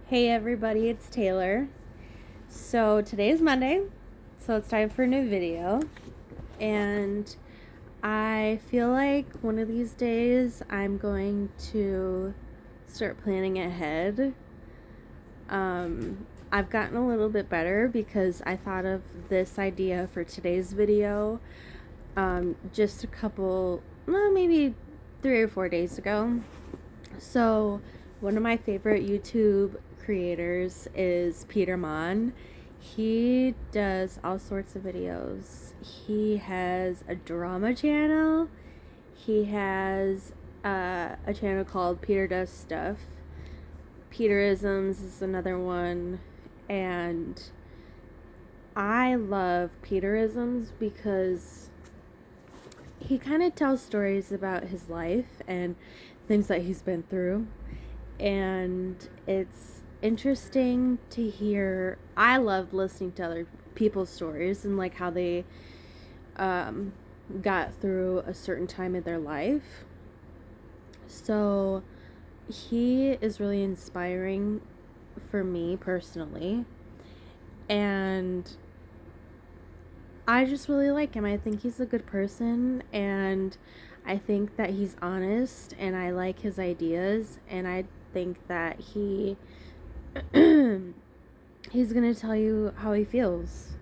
Hey everybody, it's Taylor. So today is Monday, so it's time for a new video. And I feel like one of these days I'm going to start planning ahead. I've gotten a little bit better because I thought of this idea for today's video just a couple, well, maybe 3 or 4 days ago. So one of my favorite YouTube creators is Peter Mon. He does all sorts of videos. He has a drama channel. He has a channel called Peter Does Stuff. Peterisms is another one. And I love Peterisms because he kind of tells stories about his life and things that he's been through. And it's interesting to hear. I love listening to other people's stories and like how they got through a certain time in their life. So he is really inspiring for me personally, and I just really like him. I think he's a good person, and I think that he's honest, and I like his ideas, and I think that he's gonna tell you how he feels.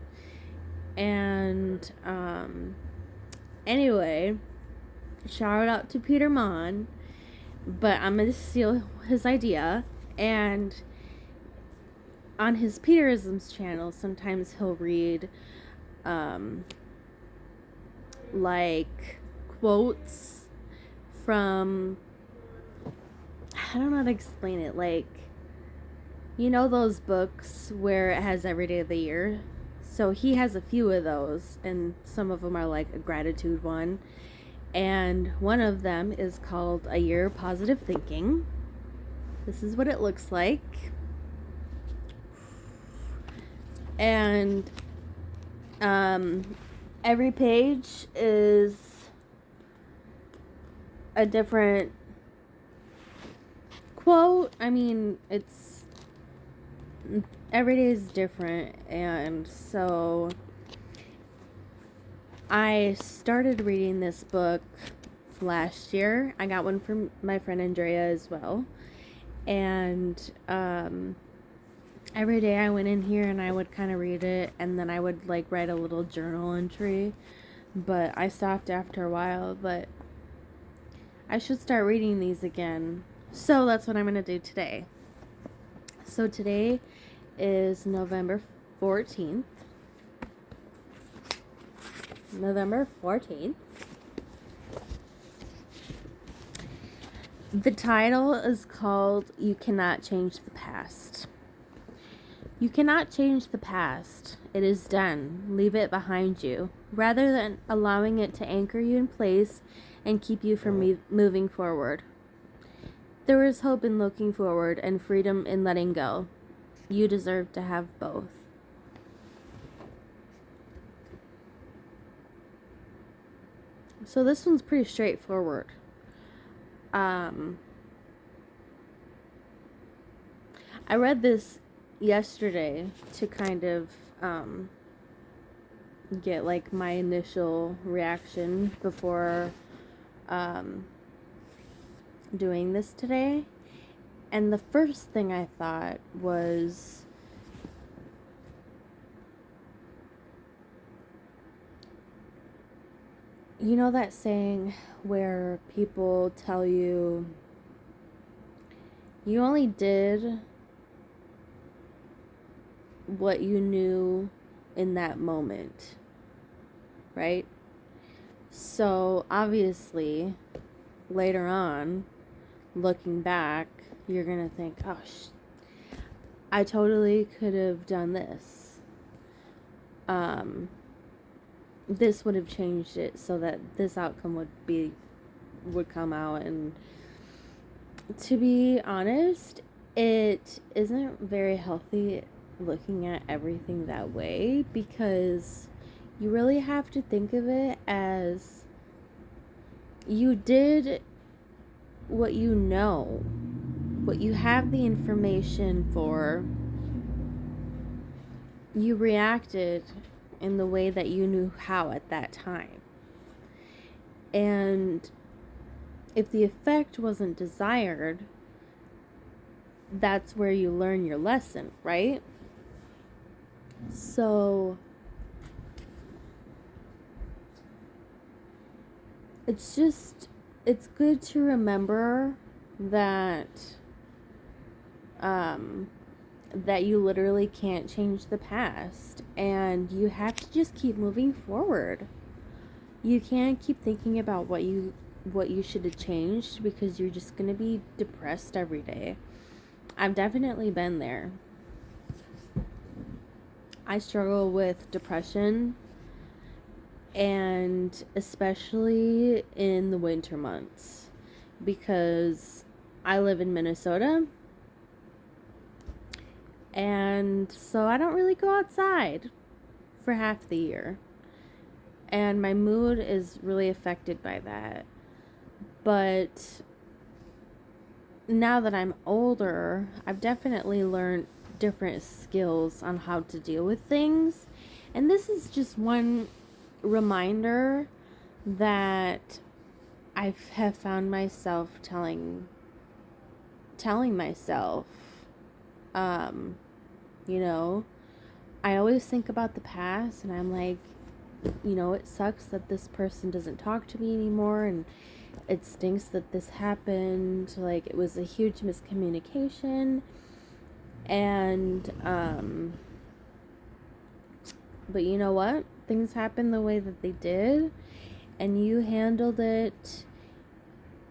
And anyway, shout out to Peter Mon, but I'm gonna steal his idea. And on his Peterisms channel, sometimes he'll read like quotes from, I don't know how to explain it, like, you know those books where it has every day of the year? So he has a few of those, and some of them are like a gratitude one, and one of them is called A Year of Positive Thinking. This is what it looks like. And every page is a different quote. I mean, it's every day is different, and so I started reading this book last year. I got one from my friend Andrea as well, and every day I went in here and I would kind of read it, and then I would like write a little journal entry, but I stopped after a while. But I should start reading these again, so that's what I'm gonna do today. So today is November 14th. The title is called You Cannot Change the Past. You cannot change the past. It is done. Leave it behind you, rather than allowing it to anchor you in place and keep you from moving forward. There is hope in looking forward and freedom in letting go. You deserve to have both. So this one's pretty straightforward. I read this yesterday to kind of get like my initial reaction before doing this today. And the first thing I thought was, you know that saying where people tell you you only did what you knew in that moment, right? So obviously later on, looking back, you're gonna think, oh, I totally could have done this. This would have changed it so that this outcome would come out. And to be honest, it isn't very healthy looking at everything that way, because you really have to think of it as you did what you know what you have the information for, you reacted in the way that you knew how at that time. And if the effect wasn't desired, that's where you learn your lesson, right? So it's good to remember that that you literally can't change the past, and you have to just keep moving forward. You can't keep thinking about what you should have changed, because you're just going to be depressed every day. I've definitely been there. I struggle with depression, and especially in the winter months, because I live in Minnesota, and so I don't really go outside for half the year, and my mood is really affected by that. But now that I'm older, I've definitely learned different skills on how to deal with things, and this is just one reminder that I have found myself telling myself, you know, I always think about the past, and I'm like, you know, it sucks that this person doesn't talk to me anymore, and it stinks that this happened, like it was a huge miscommunication, and but you know what, things happened the way that they did, and you handled it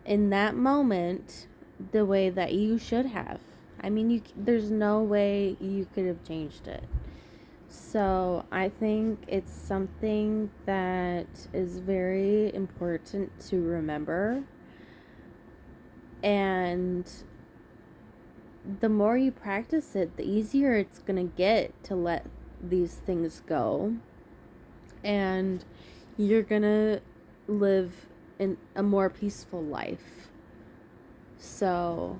in that moment the way that you should have. I mean, there's no way you could have changed it. So I think it's something that is very important to remember, and the more you practice it, the easier it's gonna get to let these things go, and you're gonna live in a more peaceful life. So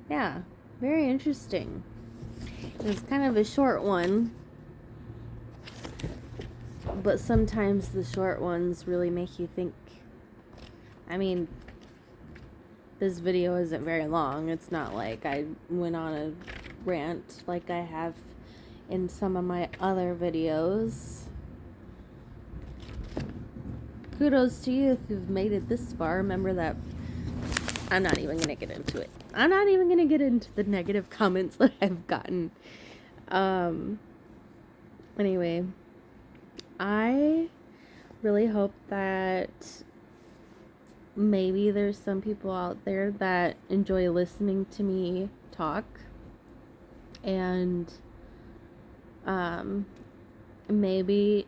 yeah, very interesting. It's kind of a short one, but sometimes the short ones really make you think. I mean, this video isn't very long. It's not like I went on a rant like I have in some of my other videos. Kudos to you if you've made it this far. Remember that I'm not even going to get into it. I'm not even going to get into the negative comments that I've gotten. Anyway, I really hope that maybe there's some people out there that enjoy listening to me talk, and maybe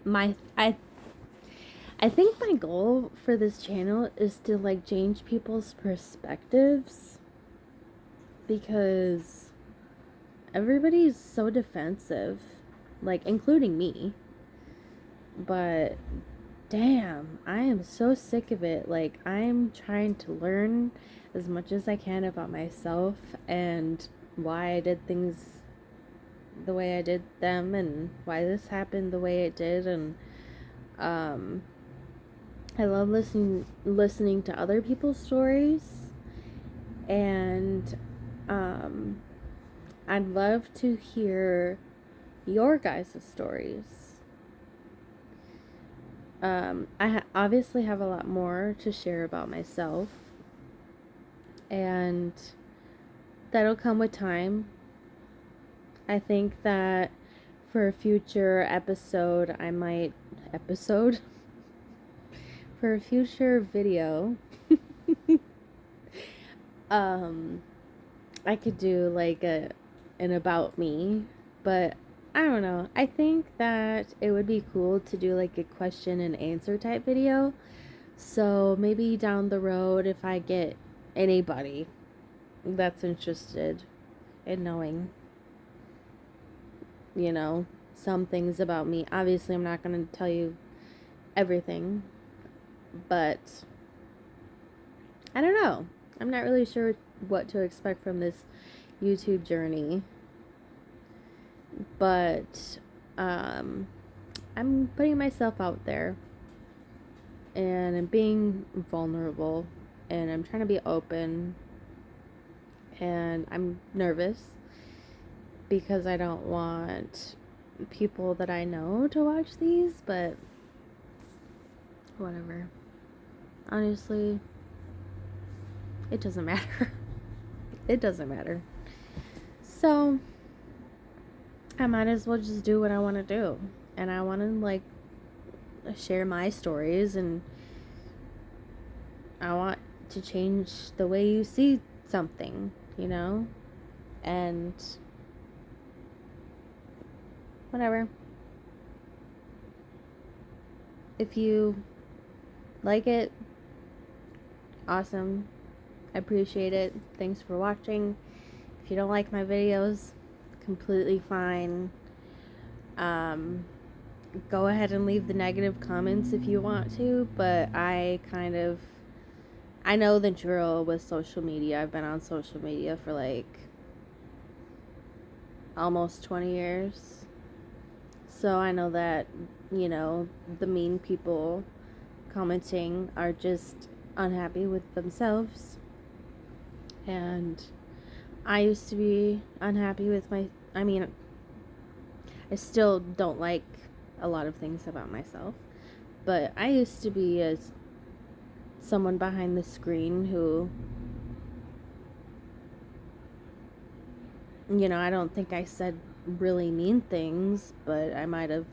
I think my goal for this channel is to like change people's perspectives, because everybody's so defensive, like including me. But damn, I am so sick of it. Like, I'm trying to learn as much as I can about myself and why I did things the way I did them, and why this happened the way it did. And I love listening to other people's stories, and I'd love to hear your guys' stories. I obviously have a lot more to share about myself, and that'll come with time. I think that for a future episode, for a future video, I could do like an about me, but I don't know. I think that it would be cool to do like a question and answer type video. So maybe down the road, if I get anybody that's interested in knowing, you know, some things about me. Obviously, I'm not going to tell you everything, but I don't know. I'm not really sure what to expect from this YouTube journey. But I'm putting myself out there, and I'm being vulnerable, and I'm trying to be open, and I'm nervous because I don't want people that I know to watch these, but whatever. Honestly, it doesn't matter. It doesn't matter. So I might as well just do what I want to do. And I want to, like, share my stories, and I want to change the way you see something, you know? And whatever. If you like it, awesome. I appreciate it. Thanks for watching. If you don't like my videos, completely fine. Go ahead and leave the negative comments if you want to, but I know the drill with social media. I've been on social media for like almost 20 years. So I know that, you know, the mean people commenting are just unhappy with themselves. And I used to be unhappy with I still don't like a lot of things about myself, but I used to be someone behind the screen who, you know, I don't think I said really mean things, but I might have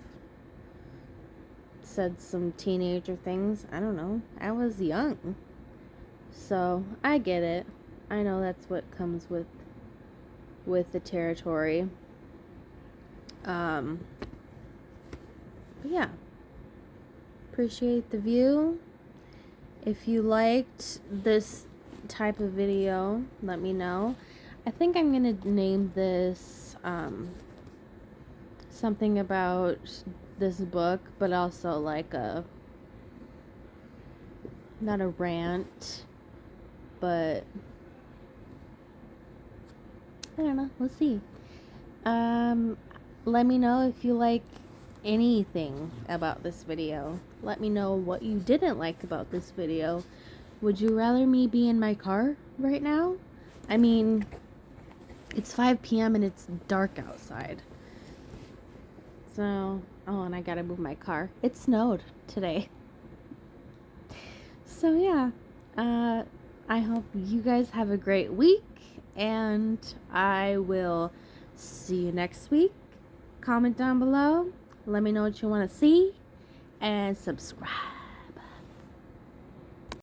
said some teenager things. I don't know. I was young. So, I get it. I know that's what comes with the territory. But yeah. Appreciate the view. If you liked this type of video, let me know. I think I'm gonna name this something about this book, but also like not a rant, but I don't know. We'll see. Let me know if you like anything about this video. Let me know what you didn't like about this video. Would you rather me be in my car right now? I mean, it's 5 p.m. and it's dark outside. So, oh, and I gotta move my car. It snowed today. So yeah, I hope you guys have a great week, and I will see you next week. Comment down below. Let me know what you want to see, and subscribe.